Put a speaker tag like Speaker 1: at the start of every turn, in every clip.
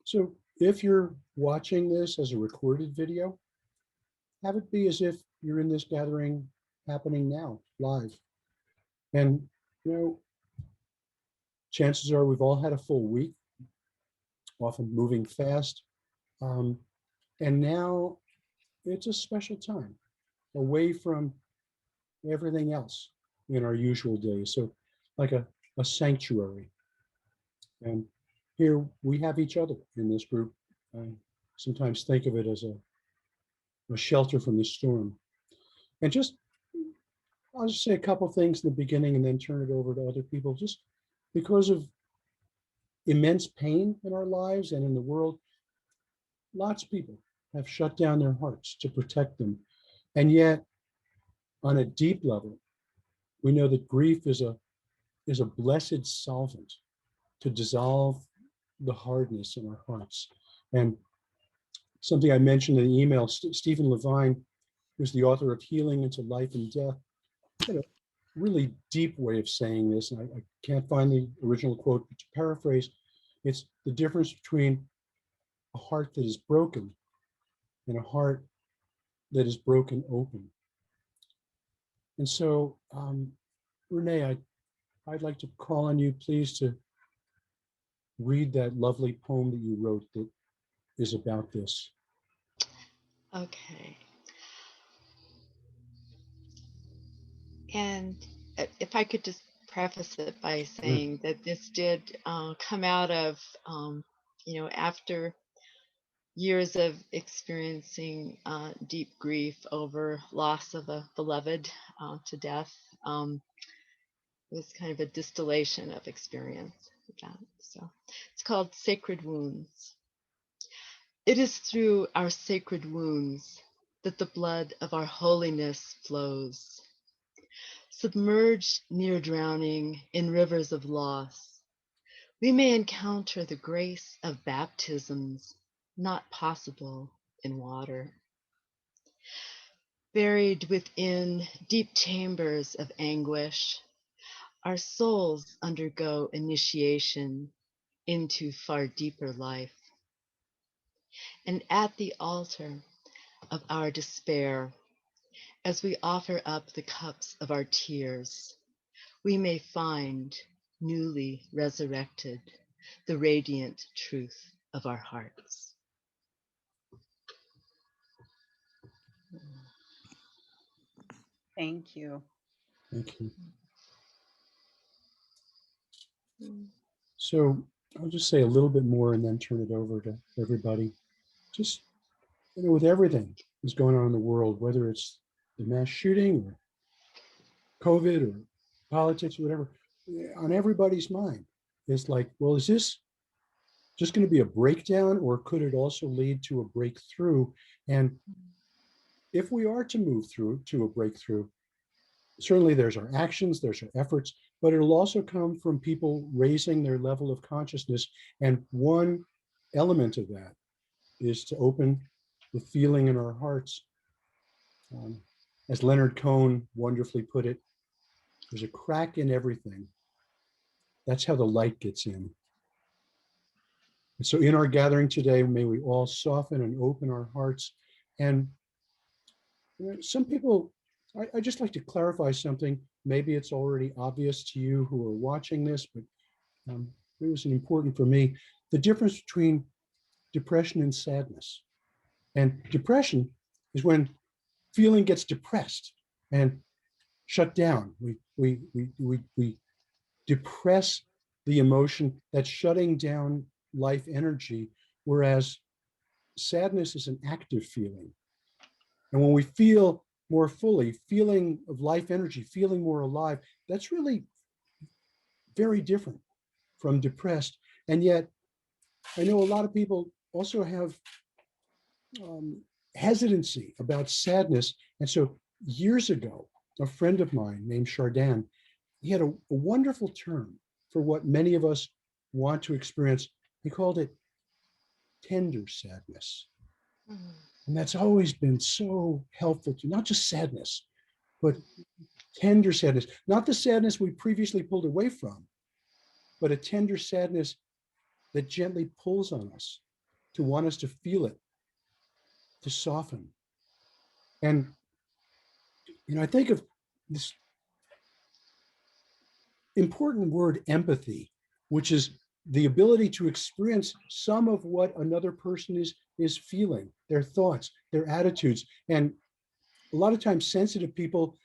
Speaker 1: So if you're watching this as a recorded video, have it be as if you're in this gathering happening now, live. And, you know, chances are we've all had a full week, often moving fast. Um, and now it's a special time away from everything else in our usual days. So like a sanctuary. And here we have each other in this group. I sometimes think of it as a shelter from the storm. And I'll just say a couple things in the beginning and then turn it over to other people. Just because of immense pain in our lives and in the world, lots of people have shut down their hearts to protect them. And yet, on a deep level, we know that grief is a blessed solvent to dissolve the hardness in our hearts. And something I mentioned in the email, Stephen Levine, who's the author of Healing into Life and Death, had a really deep way of saying this, and I can't find the original quote, but to paraphrase, it's the difference between a heart that is broken and a heart that is broken open. And so, Renee, I'd like to call on you, please, to read that lovely poem that you wrote that is about this.
Speaker 2: Okay. And if I could just preface it by saying that this did come out of, after years of experiencing deep grief over loss of a beloved to death. It was kind of a distillation of experience. So it's called Sacred Wounds. It is through our sacred wounds that the blood of our holiness flows. Submerged near drowning in rivers of loss, we may encounter the grace of baptisms not possible in water. Buried within deep chambers of anguish, our souls undergo initiation into far deeper life. And at the altar of our despair, as we offer up the cups of our tears, we may find, newly resurrected, the radiant truth of our hearts.
Speaker 3: Thank you.
Speaker 1: Thank you. So I'll just say a little bit more and then turn it over to everybody. Just, with everything that's going on in the world, whether it's the mass shooting or COVID or politics or whatever, on everybody's mind, it's like, well, is this just going to be a breakdown, or could it also lead to a breakthrough? And if we are to move through to a breakthrough, certainly there's our actions, there's our efforts, but it'll also come from people raising their level of consciousness. And one element of that is to open the feeling in our hearts. As Leonard Cohen wonderfully put it, there's a crack in everything. That's how the light gets in. And so in our gathering today, may we all soften and open our hearts. And some people, I just like to clarify something. Maybe it's already obvious to you who are watching this, but it was important for me. The difference between depression and sadness. And depression is when feeling gets depressed and shut down. We depress the emotion that's shutting down life energy, whereas sadness is an active feeling. And when we feel more fully, feeling of life energy, feeling more alive, that's really very different from depressed. And yet, I know a lot of people also have hesitancy about sadness. And so years ago, a friend of mine named Chardin, he had a wonderful term for what many of us want to experience. He called it tender sadness. Mm-hmm. And that's always been so helpful to not just sadness, but tender sadness, not the sadness we previously pulled away from, but a tender sadness that gently pulls on us to want us to feel it, to soften. And, I think of this important word, empathy, which is the ability to experience some of what another person is feeling, their thoughts, their attitudes. And a lot of times sensitive people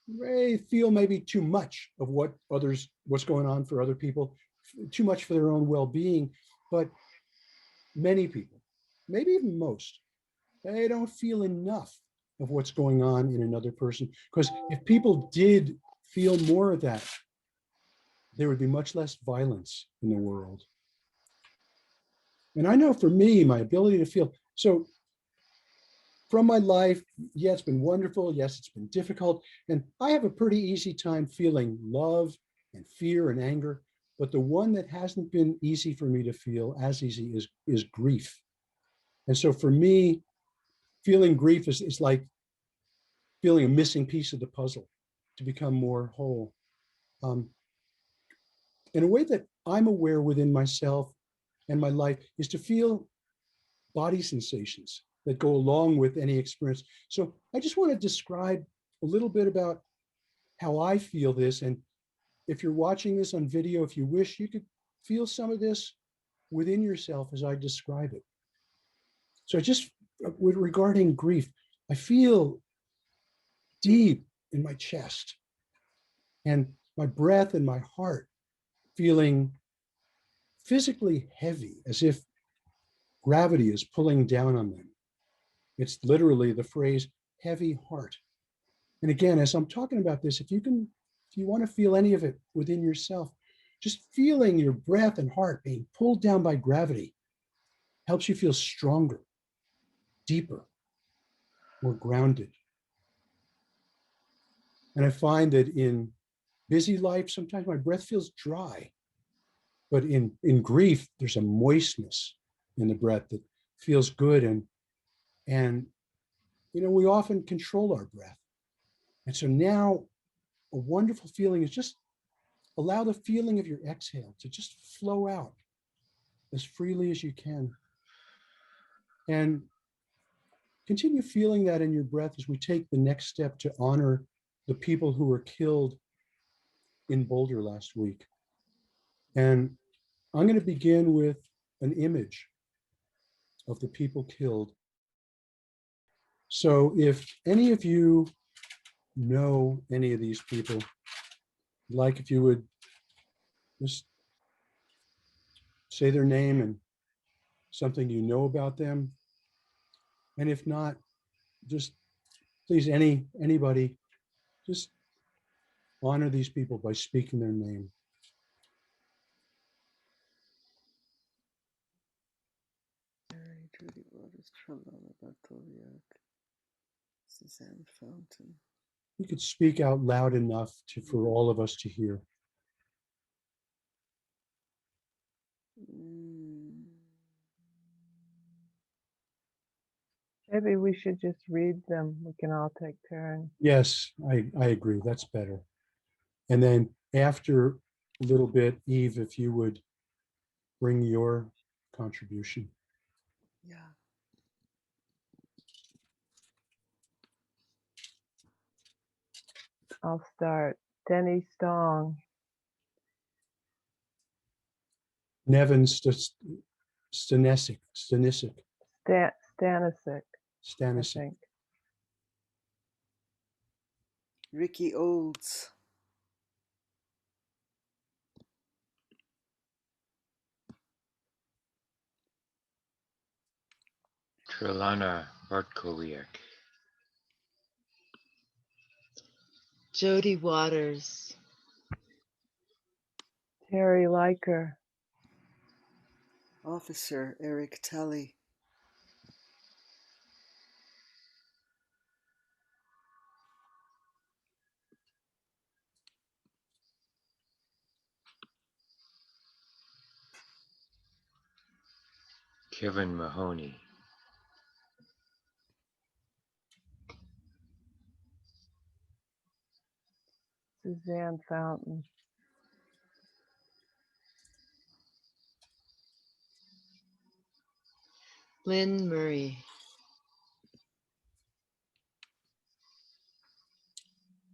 Speaker 1: may feel maybe too much of what's going on for other people, too much for their own well-being. But many people, maybe even most, they don't feel enough of what's going on in another person. Because if people did feel more of that, there would be much less violence in the world. And I know for me, my ability to feel, so from my life, yeah, it's been wonderful. Yes, it's been difficult. And I have a pretty easy time feeling love and fear and anger. But the one that hasn't been easy for me to feel as easy is grief. And so for me, feeling grief is like feeling a missing piece of the puzzle to become more whole. In a way that I'm aware within myself and my life is to feel body sensations that go along with any experience. So I just want to describe a little bit about how I feel this. And if you're watching this on video, if you wish, you could feel some of this within yourself as I describe it. So just regarding grief, I feel deep in my chest and my breath and my heart feeling physically heavy, as if gravity is pulling down on them. It's literally the phrase heavy heart. And again, as I'm talking about this, if you want to feel any of it within yourself, just feeling your breath and heart being pulled down by gravity helps you feel stronger, deeper, more grounded. And I find that in busy life, sometimes my breath feels dry. But in grief, there's a moistness in the breath that feels good. And we often control our breath. And so now a wonderful feeling is just allow the feeling of your exhale to just flow out as freely as you can. And continue feeling that in your breath as we take the next step to honor the people who were killed in Boulder last week. And I'm going to begin with an image of the people killed. So if any of you know any of these people, like if you would just say their name and something you know about them. And if not, just please, anybody, just honor these people by speaking their name.
Speaker 3: Judy Waters, Trelana Bartoliak, Suzanne Fountain.
Speaker 1: You could speak out loud enough for all of us to hear.
Speaker 4: Maybe we should just read them. We can all take turns.
Speaker 1: Yes, I agree. That's better. And then after a little bit, Eve, if you would bring your contribution.
Speaker 3: Yeah.
Speaker 4: I'll start. Denny Stong,
Speaker 1: Nevin Stanisic,
Speaker 4: Stanisic, I
Speaker 1: Stanisic,
Speaker 4: think.
Speaker 3: Ricky Olds.
Speaker 5: Trelana Bartkowiak.
Speaker 2: Jody Waters.
Speaker 4: Terry Leiker,
Speaker 3: Officer Eric Tully.
Speaker 5: Kevin Mahoney.
Speaker 4: Suzanne Fountain,
Speaker 2: Lynn Murray.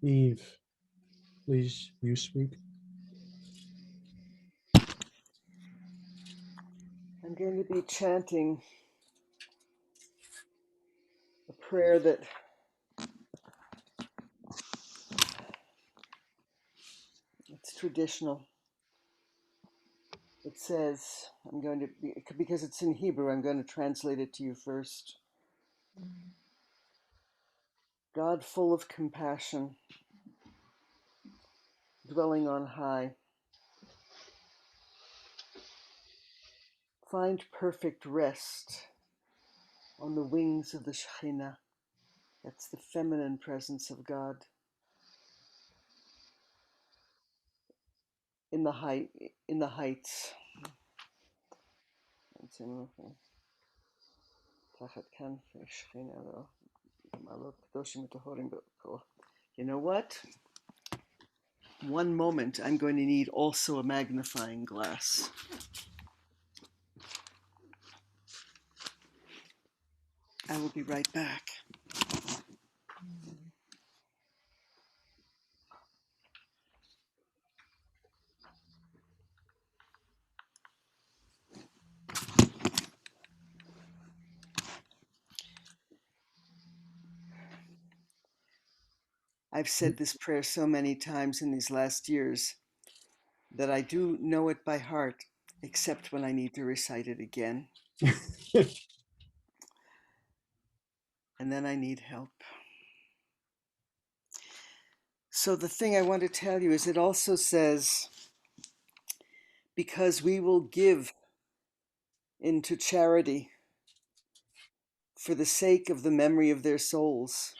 Speaker 1: Eve, please, you speak.
Speaker 3: I'm going to be chanting a prayer that it's traditional. It says, I'm going to be, because it's in Hebrew, I'm going to translate it to you first. God full of compassion, dwelling on high, find perfect rest on the wings of the Shekhinah. That's the feminine presence of God in the heights. You know what? One moment, I'm going to need also a magnifying glass. I will be right back. I've said this prayer so many times in these last years that I do know it by heart, except when I need to recite it again. And then I need help. So the thing I want to tell you is it also says, because we will give into charity for the sake of the memory of their souls.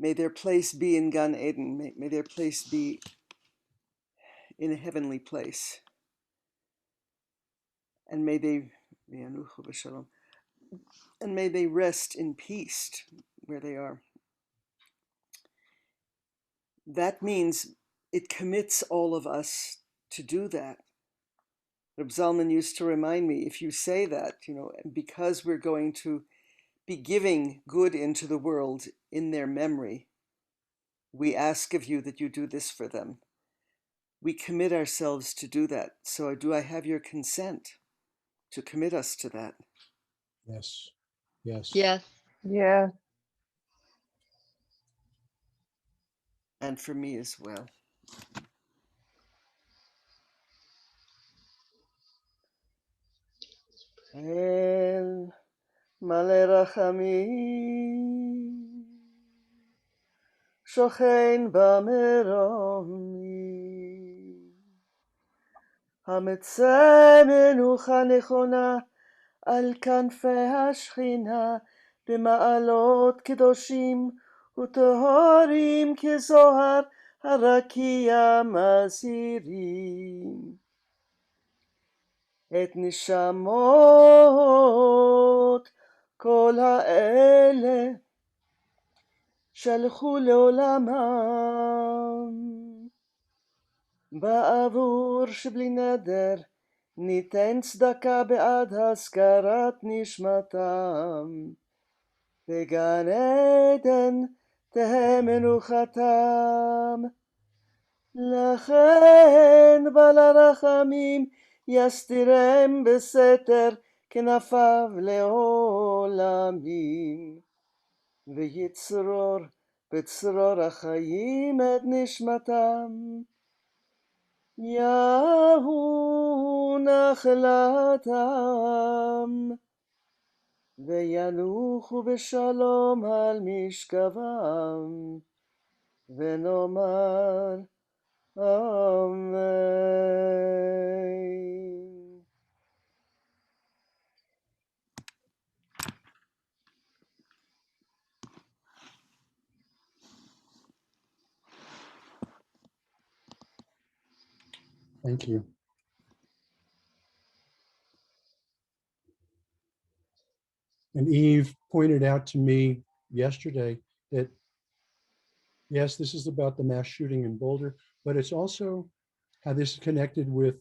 Speaker 3: May their place be in Gan Eden. May their place be in a heavenly place. And may they rest in peace where they are. That means it commits all of us to do that. Reb Zalman used to remind me, if you say that, because we're going to be giving good into the world in their memory, we ask of you that you do this for them. We commit ourselves to do that. So do I have your consent to commit us to that?
Speaker 1: Yes. Yes.
Speaker 2: Yes.
Speaker 4: Yes.
Speaker 3: And for me as well. El male rachamim, shochein במרומים, המצא מנוחה נכונה על כנפי השכינה, במעלות קדושים וטהורים כזוהר הרקיע מזהירים. את נשמות כל האלה שלחו לעולמם, בעבור שבלי נדר ניתן צדקה בעד הזכרת נשמתם, בגן עדן תהא מנוחתם. לכן בעל הרחמים יסתירם בסתר כנפיו לעולמים, ויצרור בצרור החיים את נשמתם. יהו נחלתם, וינוחו בשלום על משכבם, ונאמר Amen.
Speaker 1: Thank you. And Eve pointed out to me yesterday that, yes, this is about the mass shooting in Boulder, but it's also how this is connected with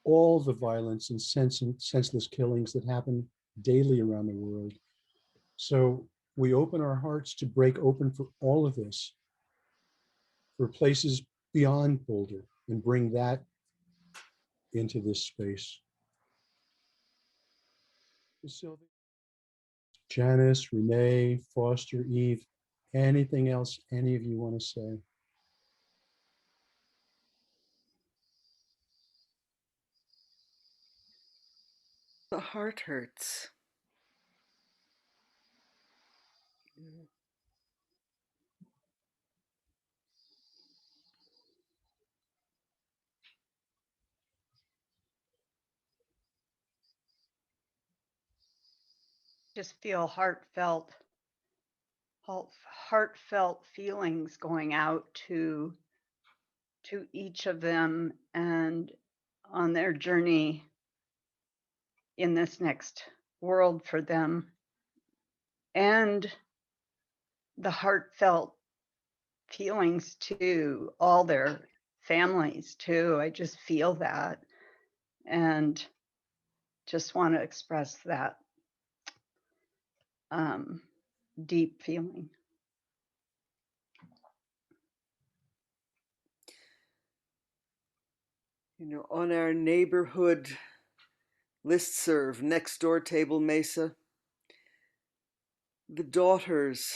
Speaker 1: all the violence and senseless killings that happen daily around the world. So we open our hearts to break open for all of this, for places beyond Boulder, and bring that into this space. Sylvia, Janice, Renee, Foster, Eve, anything else any of you want to say?
Speaker 3: The heart hurts.
Speaker 6: Just feel heartfelt feelings going out to each of them and on their journey in this next world for them, and the heartfelt feelings to all their families too. I just feel that and just want to express that deep feeling.
Speaker 3: On our neighborhood listserv, Next Door Table Mesa, the daughters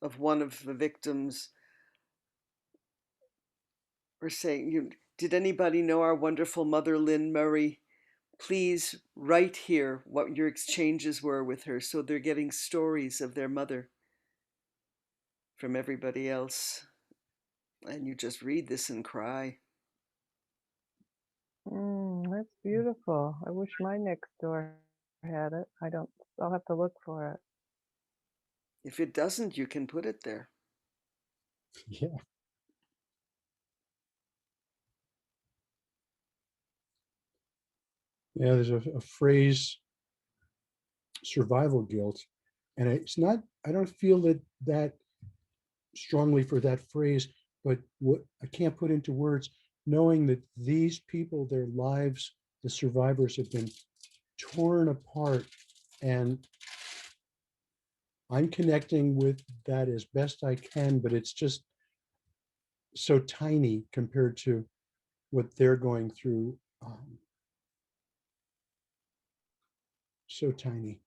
Speaker 3: of one of the victims are saying, did anybody know our wonderful mother, Lynn Murray? Please write here what your exchanges were with her. So they're getting stories of their mother from everybody else. And you just read this and cry.
Speaker 4: That's beautiful. I wish my next door had it. I'll have to look for it.
Speaker 3: If it doesn't, you can put it there.
Speaker 1: Yeah. Yeah, there's a phrase, survival guilt, and it's not, I don't feel that strongly for that phrase, but what I can't put into words, knowing that these people, their lives, the survivors, have been torn apart, and I'm connecting with that as best I can, but it's just so tiny compared to what they're going through. So tiny.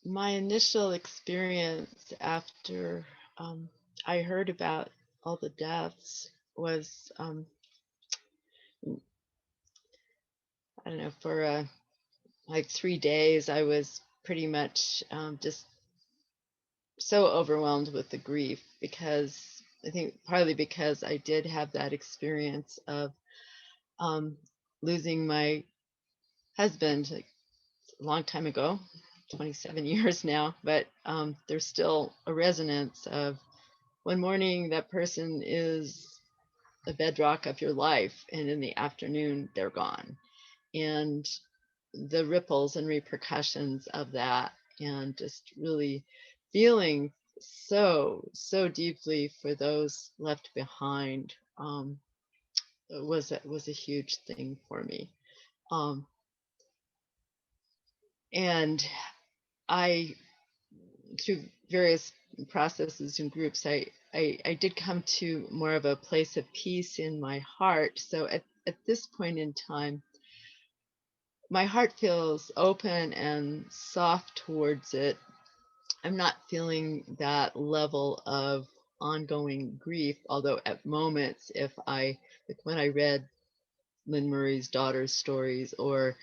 Speaker 2: My initial experience after I heard about all the deaths was, I don't know, for like 3 days, I was pretty much just so overwhelmed with the grief, because I think partly because I did have that experience of losing my husband like a long time ago, 27 years now, but there's still a resonance of one morning that person is the bedrock of your life, and in the afternoon they're gone, and the ripples and repercussions of that, and just really feeling so deeply for those left behind, was a huge thing for me, and I, through various processes and groups, I did come to more of a place of peace in my heart. So at this point in time, my heart feels open and soft towards it. I'm not feeling that level of ongoing grief, although at moments, if like when I read Lynn Murray's daughter's stories, or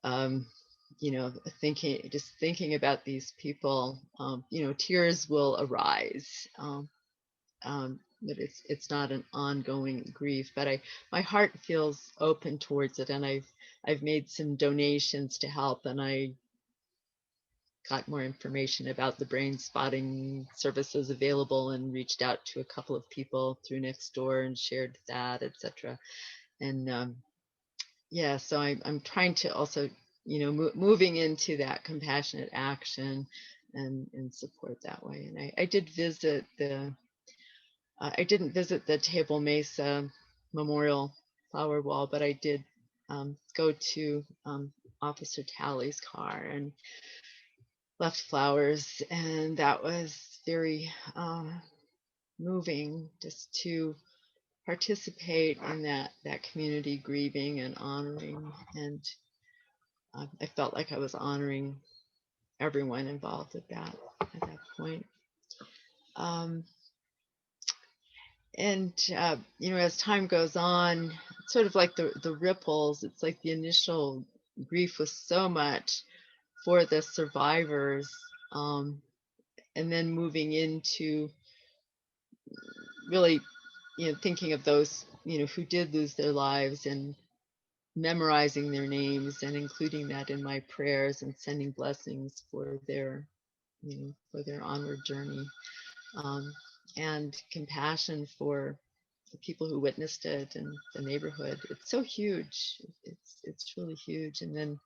Speaker 2: um, thinking about these people, tears will arise. But it's not an ongoing grief. But my heart feels open towards it, and I've made some donations to help, and I got more information about the brain spotting services available, and reached out to a couple of people through Nextdoor and shared that, etc. And yeah, so I'm trying to also, moving into that compassionate action, and support that way. And I did visit the I didn't visit the Table Mesa Memorial Flower Wall, but I did go to Officer Talley's car and left flowers, and that was very moving, just to participate in that community grieving and honoring. And I felt like I was honoring everyone involved at that point. And as time goes on, sort of like the ripples, it's like the initial grief was so much for the survivors, and then moving into really, thinking of those, who did lose their lives, and memorizing their names and including that in my prayers and sending blessings for their, for their onward journey, and compassion for the people who witnessed it and the neighborhood. It's so huge. It's really huge. And then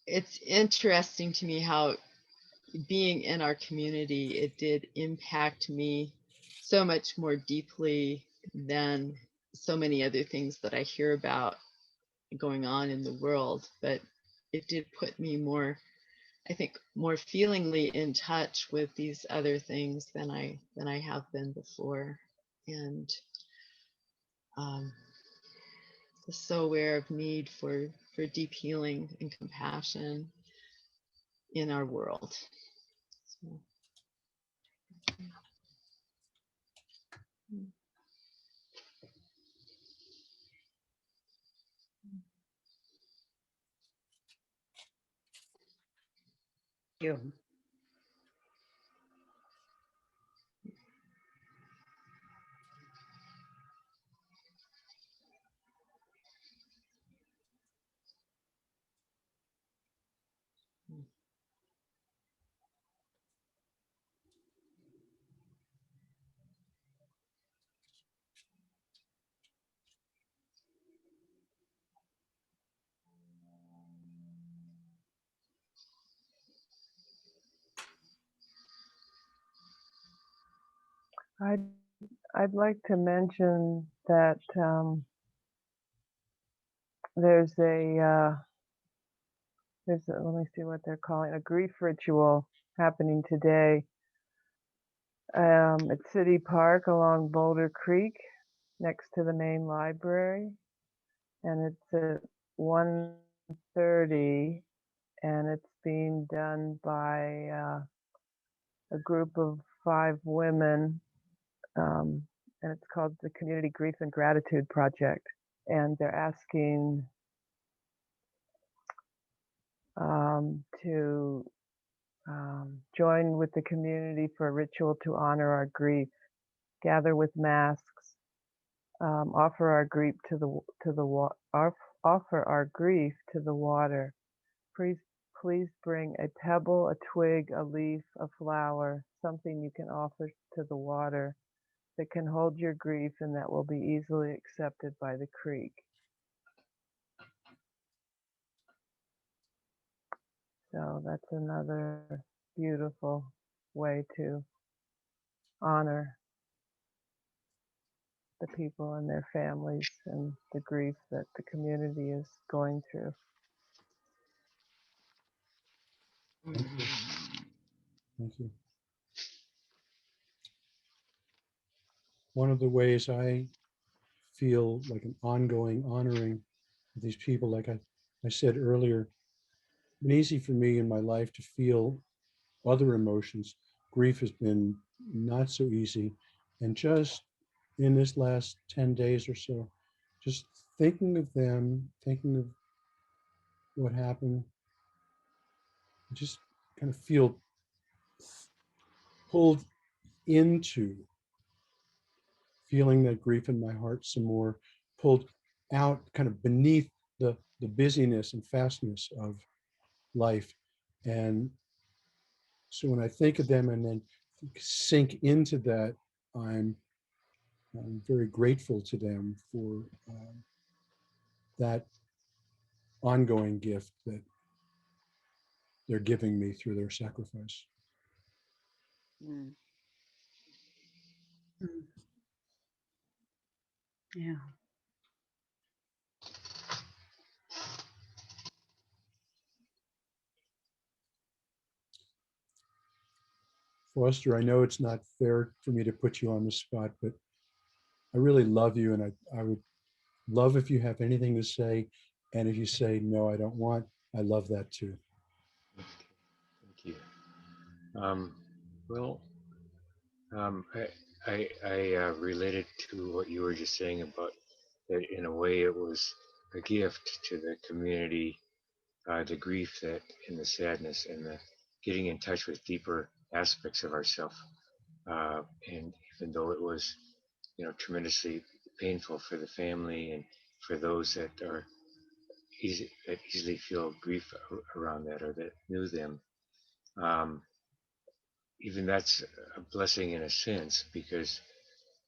Speaker 2: it's interesting to me how being in our community, it did impact me so much more deeply than so many other things that I hear about going on in the world. But it did put me more, I think, more feelingly in touch with these other things than I have been before. And just so aware of need for deep healing and compassion in our world. So.
Speaker 6: You.
Speaker 4: I'd like to mention that there's let me see what they're calling, a grief ritual happening today at City Park along Boulder Creek next to the main library, and it's at 1:30, and it's being done by a group of 5 women, and it's called the Community Grief and Gratitude Project, and they're asking to join with the community for a ritual to honor our grief, gather with masks, offer our grief to offer our grief to the water. Please bring a pebble, a twig, a leaf, a flower, something you can offer to the water that can hold your grief and that will be easily accepted by the creek. So that's another beautiful way to honor the people and their families and the grief that the community is going through.
Speaker 1: Thank you. Thank you. One of the ways I feel like an ongoing honoring of these people, like I said earlier, it's been easy for me in my life to feel other emotions. Grief has been not so easy. And just in this last 10 days or so, just thinking of them, thinking of what happened, I just kind of feel pulled into feeling that grief in my heart some more, pulled out kind of beneath the busyness and fastness of life. And so when I think of them and then sink into that, I'm very grateful to them for that ongoing gift that they're giving me through their sacrifice.
Speaker 3: Mm.
Speaker 6: Mm. Yeah.
Speaker 1: Foster, I know it's not fair for me to put you on the spot, but I really love you, and I would love if you have anything to say. And if you say, no, I don't want, I love that too.
Speaker 5: Thank you. Well, I related to what you were just saying about that. In a way, it was a gift to the community, the grief that, and the sadness, and the getting in touch with deeper aspects of ourselves. And even though it was, tremendously painful for the family and for those that are that easily feel grief around that or that knew them, um, even that's a blessing in a sense, because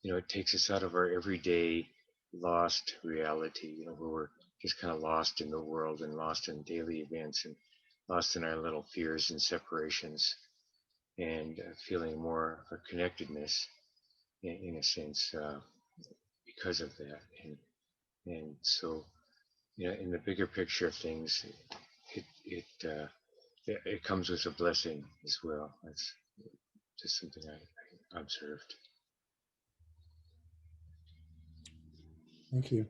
Speaker 5: it takes us out of our everyday lost reality, where we're just kind of lost in the world and lost in daily events and lost in our little fears and separations, and feeling more of a connectedness in a sense, because of that. And so, in the bigger picture of things, it it comes with a blessing as well. That's just something I observed.
Speaker 1: Thank you.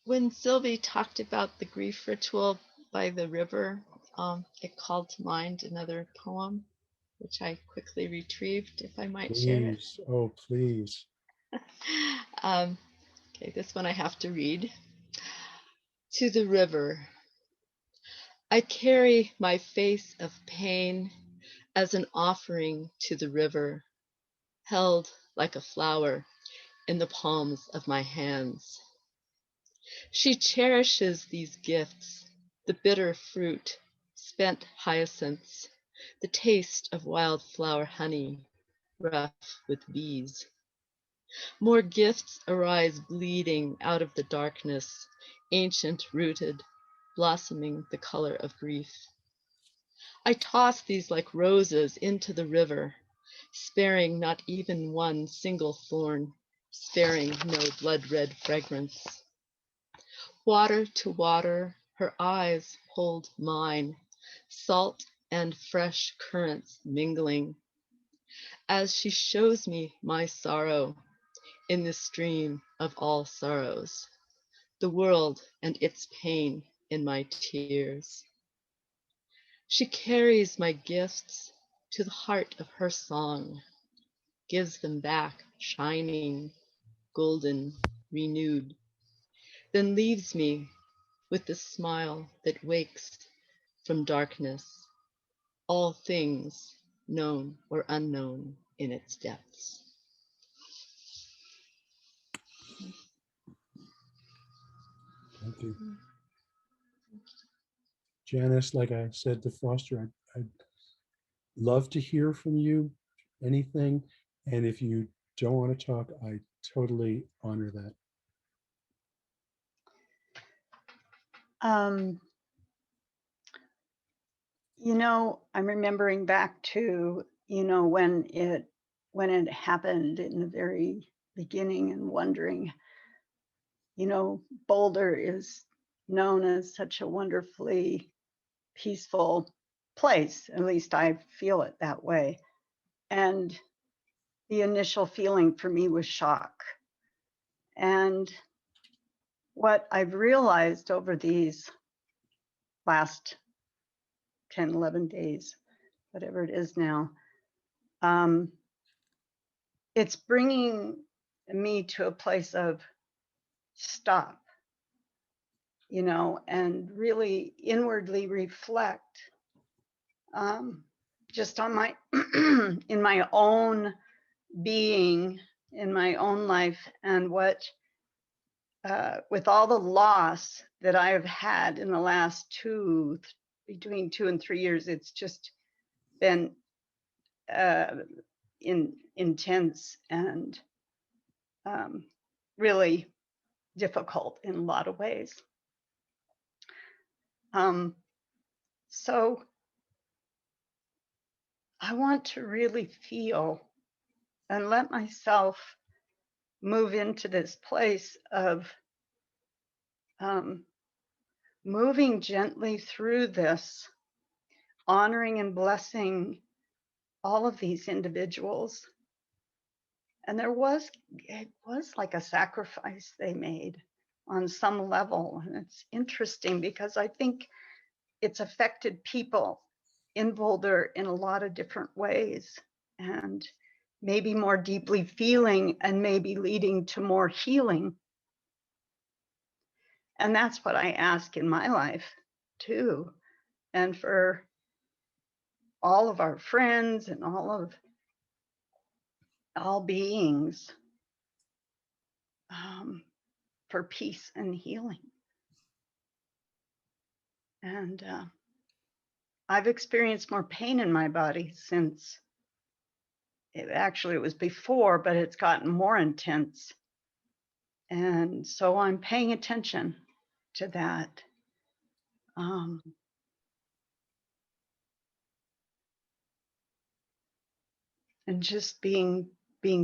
Speaker 2: When Sylvie talked about the grief ritual by the river, it called to mind another poem, which I quickly retrieved, if I might share it.
Speaker 1: Please. Oh, please.
Speaker 2: Okay, this one I have to read. To the river. I carry my face of pain as an offering to the river, held like a flower in the palms of my hands. She cherishes these gifts, the bitter fruit, spent hyacinths, the taste of wildflower honey, rough with bees. More gifts arise bleeding out of the darkness, ancient rooted, blossoming the color of grief. I toss these like roses into the river, sparing not even one single thorn, sparing no blood-red fragrance. Water to water, her eyes hold mine, salt and fresh currents mingling, as she shows me my sorrow in the stream of all sorrows, the world and its pain in my tears. She carries my gifts to the heart of her song, gives them back shining, golden, renewed, then leaves me with the smile that wakes from darkness, all things known or unknown in its depths.
Speaker 1: Thank you. Janice, like I said to Foster, I'd love to hear from you, anything. And if you don't want to talk, I totally honor that.
Speaker 6: Um, I'm remembering back to, when it happened in the very beginning and wondering, Boulder is known as such a wonderfully peaceful place. At least I feel it that way. And the initial feeling for me was shock. And what I've realized over these last 10, 11 days, whatever it is now, it's bringing me to a place of stop, and really inwardly reflect just on my, in my own being, in my own life, and what, with all the loss that I have had in the last between 2 and 3 years, it's just been intense and really difficult in a lot of ways. So I want to really feel and let myself move into this place of moving gently through this, honoring and blessing all of these individuals. And it was like a sacrifice they made on some level. And it's interesting because I think it's affected people in Boulder in a lot of different ways, and maybe more deeply feeling and maybe leading to more healing. And that's what I ask in my life too. And for all of our friends and all beings, for peace and healing. And I've experienced more pain in my body since it was before, but it's gotten more intense. And so I'm paying attention to that. And just being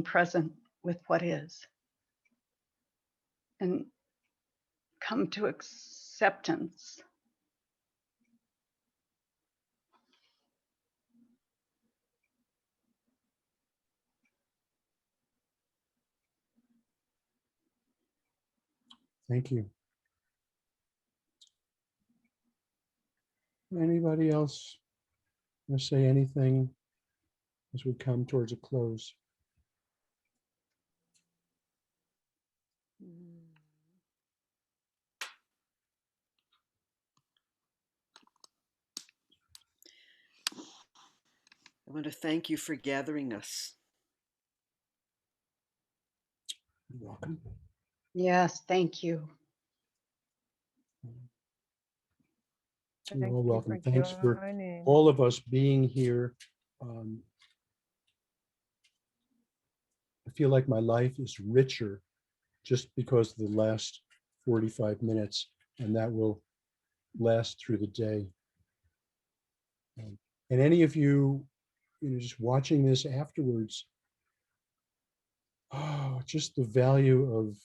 Speaker 6: present with what is, and come to acceptance.
Speaker 1: Thank you. Anybody else want to say anything as we come towards a close?
Speaker 3: I want to thank you for gathering us.
Speaker 1: You're welcome.
Speaker 6: Yes, thank you.
Speaker 1: You're
Speaker 4: Thank
Speaker 1: all
Speaker 4: you
Speaker 1: welcome.
Speaker 4: for
Speaker 1: Thanks for
Speaker 4: joining.
Speaker 1: all of us being here. I feel like my life is richer just because of the last 45 minutes, and that will last through the day. And any of you, just watching this afterwards, just the value of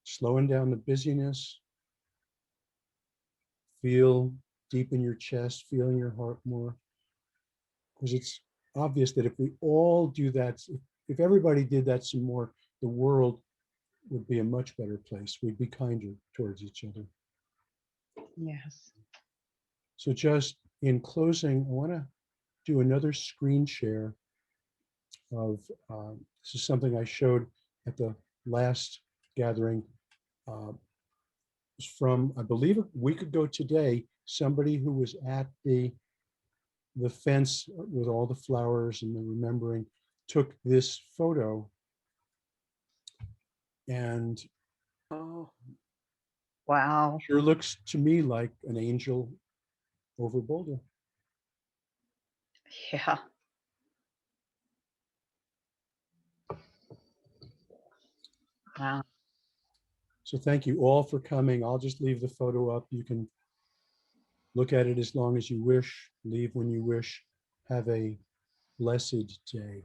Speaker 1: slowing down the busyness, feel deep in your chest, feel in your heart more. Because it's obvious that if we all do that, if everybody did that some more, the world would be a much better place. We'd be kinder towards each other.
Speaker 6: Yes.
Speaker 1: So just in closing, I want to do another screen share of, this is something I showed at the last gathering. It's from, I believe, a week ago today, somebody who was at the fence with all the flowers and the remembering took this photo, and
Speaker 3: Oh,
Speaker 6: Wow.
Speaker 1: sure looks to me like an angel over Boulder.
Speaker 6: Yeah. Wow.
Speaker 1: So thank you all for coming. I'll just leave the photo up. You can look at it as long as you wish, leave when you wish. Have a blessed day.